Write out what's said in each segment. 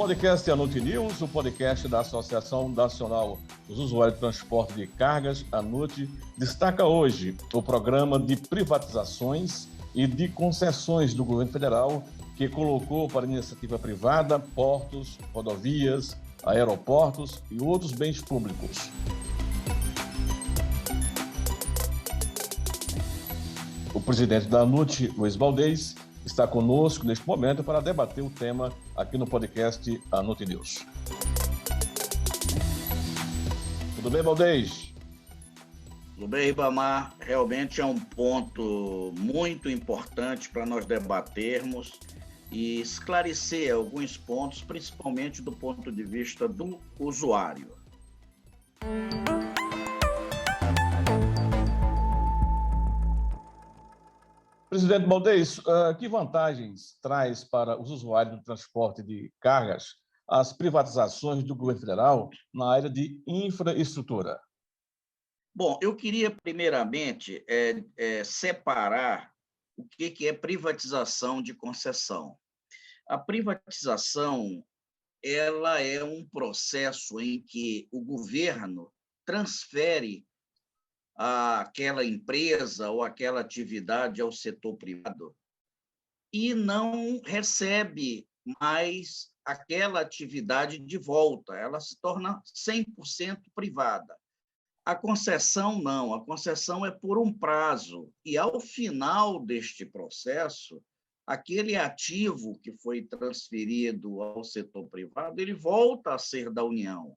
podcast é a Noti News, o podcast da Associação Nacional dos Usuários de Transporte de Cargas, a Noti, destaca hoje o programa de privatizações e de concessões do governo federal, que colocou para iniciativa privada portos, rodovias, aeroportos e outros bens públicos. O presidente da ANUT, Luiz Valdez, está conosco neste momento para debater o tema aqui no podcast ANUT News. Tudo bem, Valdez? Tudo bem, Ribamar. Realmente é um ponto muito importante para nós debatermos e esclarecer alguns pontos, principalmente do ponto de vista do usuário. Presidente Valdez, que vantagens traz para os usuários do transporte de cargas as privatizações do governo federal na área de infraestrutura? Bom, eu queria primeiramente separar o que é privatização de concessão. A privatização, ela é um processo em que o governo transfere aquela empresa ou aquela atividade ao setor privado e não recebe mais aquela atividade de volta, ela se torna 100% privada. A concessão não, a concessão é por um prazo, e ao final deste processo, aquele ativo que foi transferido ao setor privado, ele volta a ser da União.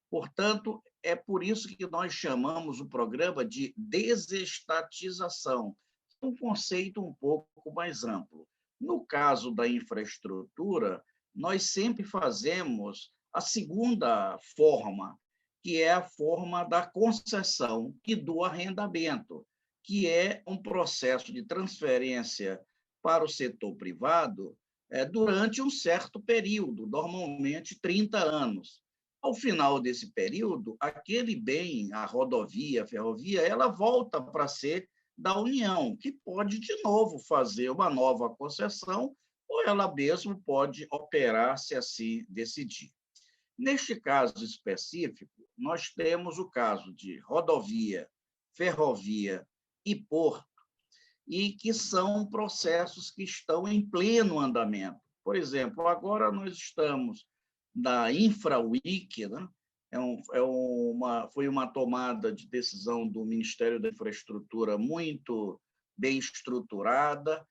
Portanto, é por isso que nós chamamos o programa de desestatização, um conceito um pouco mais amplo. No caso da infraestrutura, nós sempre fazemos a segunda forma, que é a forma da concessão e do arrendamento, que é um processo de transferência para o setor privado durante um certo período, normalmente 30 anos. Ao final desse período, aquele bem, a rodovia, a ferrovia, ela volta para ser da União, que pode, de novo, fazer uma nova concessão, ou ela mesmo pode operar se assim decidir. Neste caso específico, nós temos o caso de rodovia, ferrovia e porto, e que são processos que estão em pleno andamento. Por exemplo, agora nós estamos da InfraWeek, né? Foi uma tomada de decisão do Ministério da Infraestrutura muito bem estruturada,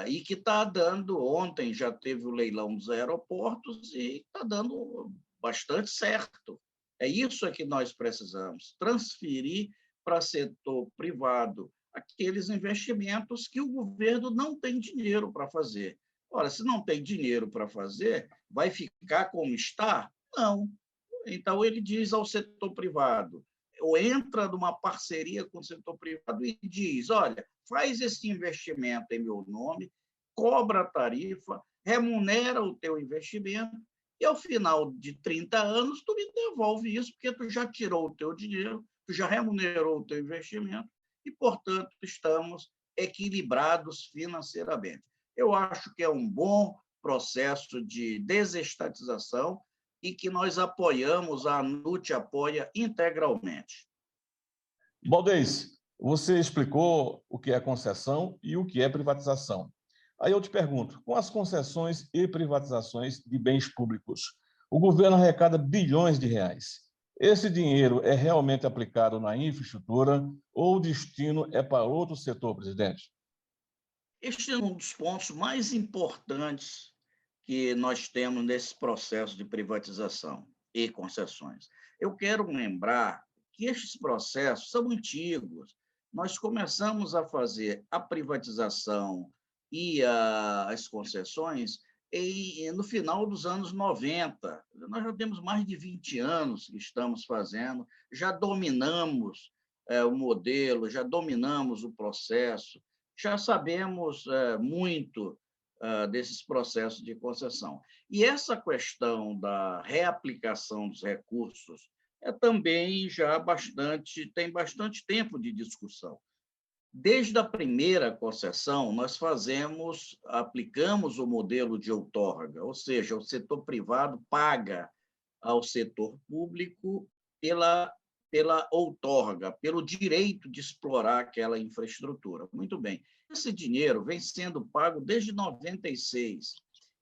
e que está dando, ontem já teve o leilão dos aeroportos e está dando bastante certo. É isso que nós precisamos, transferir para o setor privado aqueles investimentos que o governo não tem dinheiro para fazer. Ora, se não tem dinheiro para fazer, vai ficar como está? Não. Então, ele diz ao setor privado, ou entra numa parceria com o setor privado e diz, olha, faz esse investimento em meu nome, cobra a tarifa, remunera o teu investimento, e ao final de 30 anos, tu me devolve isso, porque tu já tirou o teu dinheiro, tu já remunerou o teu investimento, e, portanto, estamos equilibrados financeiramente. Eu acho que é um bom processo de desestatização e que nós apoiamos, a ANUT apoia integralmente. Valdez, você explicou o que é concessão e o que é privatização. Aí eu te pergunto, com as concessões e privatizações de bens públicos, o governo arrecada bilhões de reais. Esse dinheiro é realmente aplicado na infraestrutura ou o destino é para outro setor, presidente? Este é um dos pontos mais importantes que nós temos nesse processo de privatização e concessões. Eu quero lembrar que estes processos são antigos. Nós começamos a fazer a privatização e as concessões no final dos anos 90. Nós já temos mais de 20 anos que estamos fazendo, já dominamos o modelo, já dominamos o processo, já sabemos muito desses processos de concessão. E essa questão da reaplicação dos recursos também tem bastante tempo de discussão. Desde a primeira concessão, nós aplicamos o modelo de outorga, ou seja, o setor privado paga ao setor público pela, pela outorga, pelo direito de explorar aquela infraestrutura. Muito bem. Esse dinheiro vem sendo pago desde 96.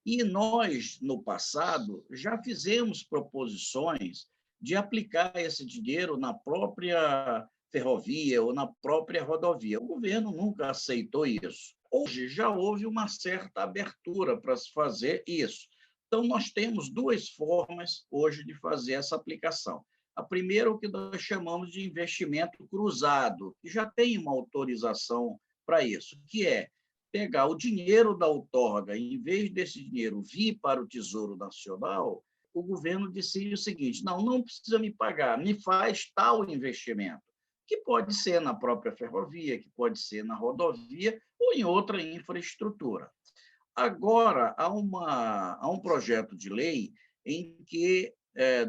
E nós, no passado, já fizemos proposições de aplicar esse dinheiro na própria ferrovia ou na própria rodovia. O governo nunca aceitou isso. Hoje já houve uma certa abertura para se fazer isso. Então, nós temos duas formas hoje de fazer essa aplicação. A primeira, o que nós chamamos de investimento cruzado, que já tem uma autorização para isso, que é pegar o dinheiro da outorga, e, em vez desse dinheiro vir para o Tesouro Nacional, o governo decide o seguinte: não precisa me pagar, me faz tal investimento, que pode ser na própria ferrovia, que pode ser na rodovia ou em outra infraestrutura. Agora, há um projeto de lei em que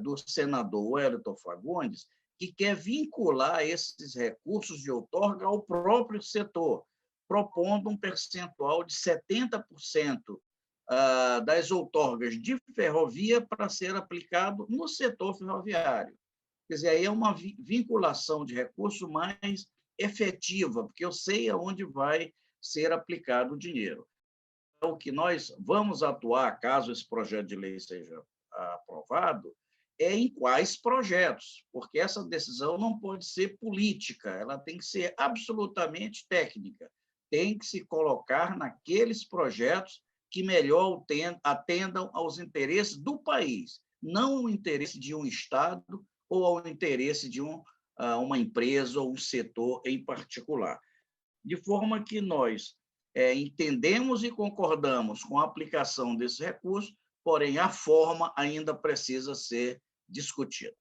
do senador Wellington Fagundes, que quer vincular esses recursos de outorga ao próprio setor, propondo um percentual de 70% das outorgas de ferrovia para ser aplicado no setor ferroviário. Quer dizer, aí é uma vinculação de recurso mais efetiva, porque eu sei aonde vai ser aplicado o dinheiro. O que nós vamos atuar, caso esse projeto de lei seja aprovado, é em quais projetos, porque essa decisão não pode ser política, ela tem que ser absolutamente técnica, tem que se colocar naqueles projetos que melhor atendam aos interesses do país, não ao interesse de um Estado ou ao interesse de uma empresa ou um setor em particular. De forma que nós entendemos e concordamos com a aplicação desse recurso, porém a forma ainda precisa ser discutida.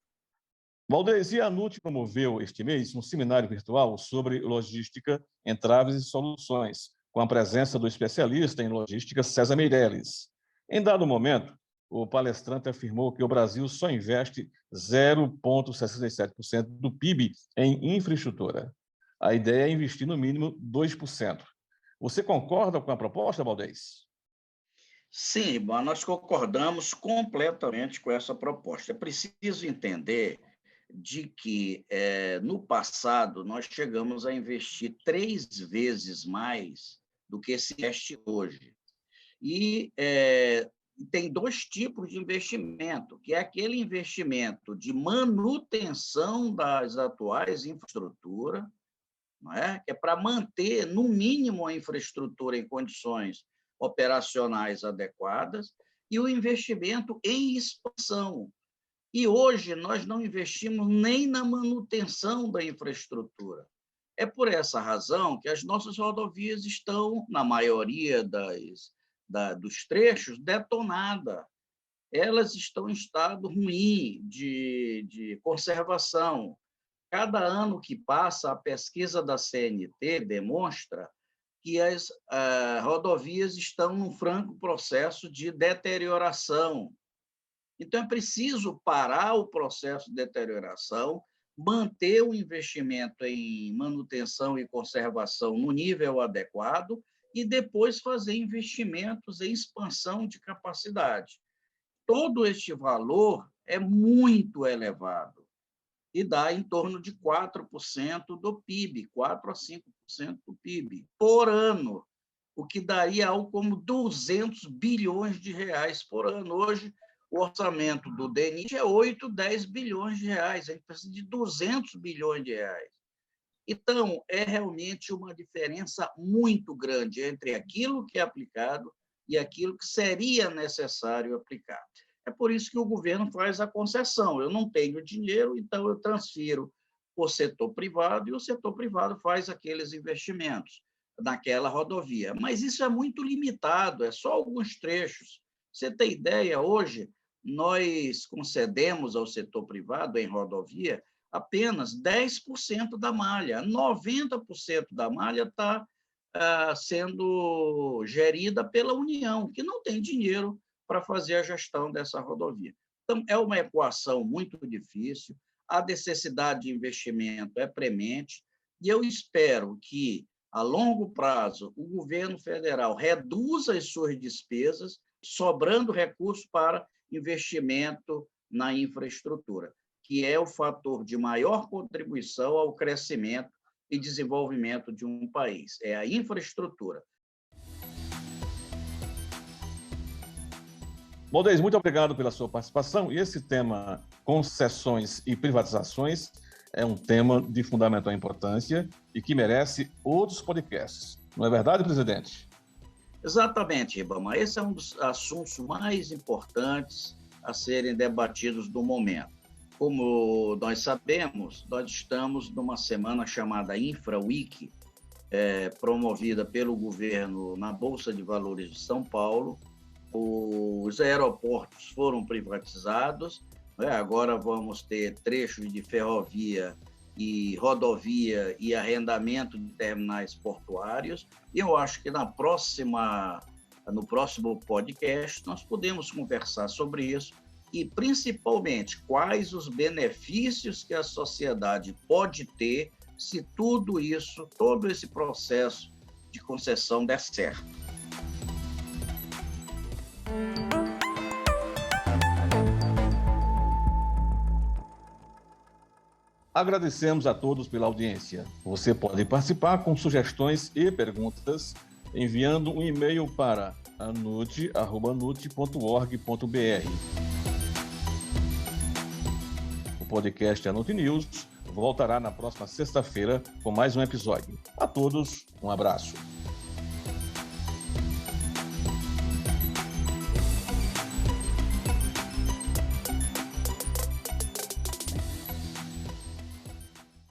Valdez, e a ANUT promoveu este mês um seminário virtual sobre logística, entraves e soluções, com a presença do especialista em logística César Meireles. Em dado momento, o palestrante afirmou que o Brasil só investe 0,67% do PIB em infraestrutura. A ideia é investir no mínimo 2%. Você concorda com a proposta, Valdez? Sim, nós concordamos completamente com essa proposta. É preciso entender de que, no passado, nós chegamos a investir 3 vezes mais do que se investe hoje. E tem dois tipos de investimento, que é aquele investimento de manutenção das atuais infraestruturas, não é? Que é para manter, no mínimo, a infraestrutura em condições operacionais adequadas, e o investimento em expansão. E hoje nós não investimos nem na manutenção da infraestrutura. É por essa razão que as nossas rodovias estão, na maioria dos trechos, detonadas. Elas estão em estado ruim de conservação. Cada ano que passa, a pesquisa da CNT demonstra que as rodovias estão num franco processo de deterioração. Então, é preciso parar o processo de deterioração, manter o investimento em manutenção e conservação no nível adequado e depois fazer investimentos em expansão de capacidade. Todo este valor é muito elevado e dá em torno de 4% do PIB, 4 a 5% do PIB, por ano, o que daria algo como 200 bilhões de reais por ano. Hoje, o orçamento do DENIT é 8, 10 bilhões de reais, a gente precisa de 200 bilhões de reais. Então, é realmente uma diferença muito grande entre aquilo que é aplicado e aquilo que seria necessário aplicar. É por isso que o governo faz a concessão. Eu não tenho dinheiro, então eu transfiro para o setor privado e o setor privado faz aqueles investimentos naquela rodovia. Mas isso é muito limitado, é só alguns trechos. Você tem ideia, hoje nós concedemos ao setor privado em rodovia apenas 10% da malha. 90% da malha está sendo gerida pela União, que não tem dinheiro para fazer a gestão dessa rodovia. Então, é uma equação muito difícil, a necessidade de investimento é premente, e eu espero que a longo prazo, o governo federal reduz as suas despesas, sobrando recursos para investimento na infraestrutura, que é o fator de maior contribuição ao crescimento e desenvolvimento de um país, é a infraestrutura. Valdez, muito obrigado pela sua participação. E esse tema, concessões e privatizações, é um tema de fundamental importância e que merece outros podcasts. Não é verdade, presidente? Exatamente, Ribamar. Esse é um dos assuntos mais importantes a serem debatidos no momento. Como nós sabemos, nós estamos numa semana chamada InfraWeek, promovida pelo governo na Bolsa de Valores de São Paulo. Os aeroportos foram privatizados, né? Agora vamos ter trechos de ferrovia e rodovia e arrendamento de terminais portuários. E eu acho que no próximo podcast nós podemos conversar sobre isso e, principalmente, quais os benefícios que a sociedade pode ter se tudo isso, todo esse processo de concessão der certo. Agradecemos a todos pela audiência. Você pode participar com sugestões e perguntas enviando um e-mail para anute@anute.org.br. O podcast Anute News voltará na próxima sexta-feira com mais um episódio. A todos, um abraço.